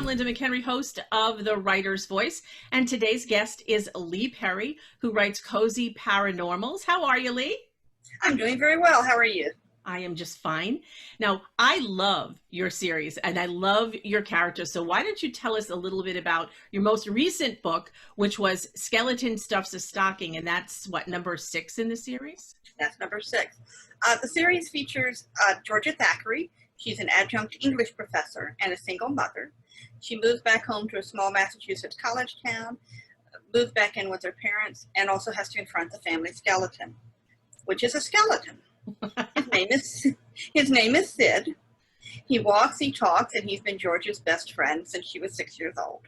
Linda McHenry, host of The Writer's Voice, and today's guest is Leigh Perry, who writes cozy paranormals. How are you, Leigh? I'm doing very well. How are you? I am just fine. Now, I love your series and I love your characters. So why don't you tell us a little bit about your most recent book, which was Skeleton Stuffs a Stocking, and that's what, number 6 in the series? That's number 6. The series features Georgia Thackeray. She's an adjunct English professor and a single mother. She moves back home to a small Massachusetts college town, moves back in with her parents, and also has to confront the family skeleton, which is a skeleton. His name is Sid. He walks, he talks, and he's been Georgia's best friend since she was 6 years old.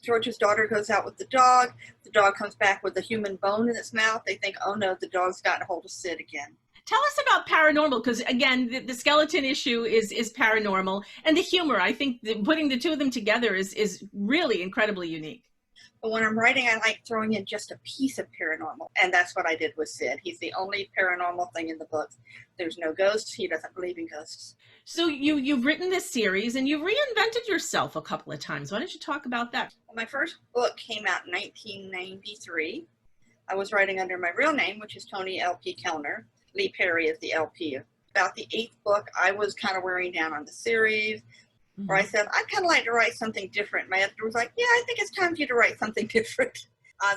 Georgia's daughter goes out with the dog. The dog comes back with a human bone in its mouth. They think, oh no, the dog's gotten a hold of Sid again. Tell us about paranormal, because again, the skeleton issue is paranormal, and the humor, I think putting the two of them together is really incredibly unique. But when I'm writing, I like throwing in just a piece of paranormal. And that's what I did with Sid. He's the only paranormal thing in the book. There's no ghosts. He doesn't believe in ghosts. So you've written this series and you've reinvented yourself a couple of times. Why don't you talk about that? Well, my first book came out in 1993. I was writing under my real name, which is Toni L.P. Kellner. Leigh Perry is the LP. About the 8th book, I was kind of wearing down on the series. Where I said, I'd kind of like to write something different. My editor was like, yeah, I think it's time for you to write something different.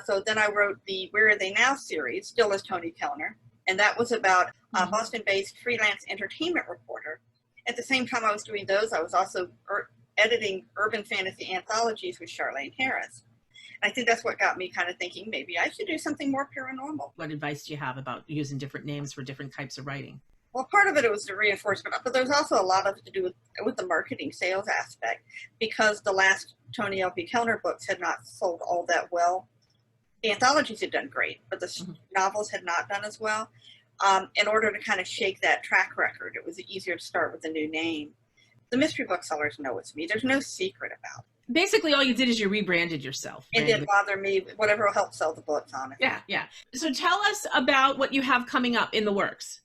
So then I wrote the Where Are They Now series, still as Toni Kellner. And that was about a Boston-based freelance entertainment reporter. At the same time I was doing those, I was also editing urban fantasy anthologies with Charlaine Harris. And I think that's what got me kind of thinking, maybe I should do something more paranormal. What advice do you have about using different names for different types of writing? Well, part of it was the reinforcement, but there's also a lot of it to do with the marketing sales aspect, because the last Toni L.P. Kellner books had not sold all that well. The anthologies had done great, but the novels had not done as well. In order to kind of shake that track record, it was easier to start with a new name. The mystery booksellers know it's me. There's no secret about it. Basically, all you did is you rebranded yourself. It didn't bother me. Whatever will help sell the books, honestly. Yeah. So tell us about what you have coming up in the works.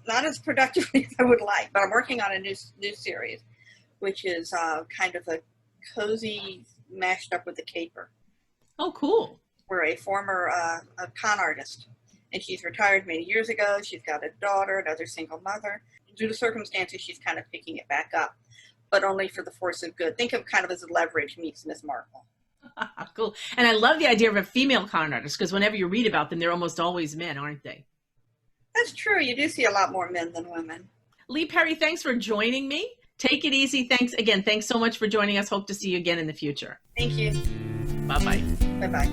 Not as productively as I would like, but I'm working on a new series, which is kind of a cozy mashed up with a caper. Oh, cool. We're a former a con artist, and she's retired many years ago. She's got a daughter, another single mother. Due to circumstances, she's kind of picking it back up, but only for the force of good. Think of kind of as Leverage meets Miss Marple. Cool. And I love the idea of a female con artist, because whenever you read about them, they're almost always men, aren't they? That's true. You do see a lot more men than women. Leigh Perry, thanks for joining me. Take it easy. Thanks so much for joining us. Hope to see you again in the future. Thank you. Bye-bye. Bye-bye.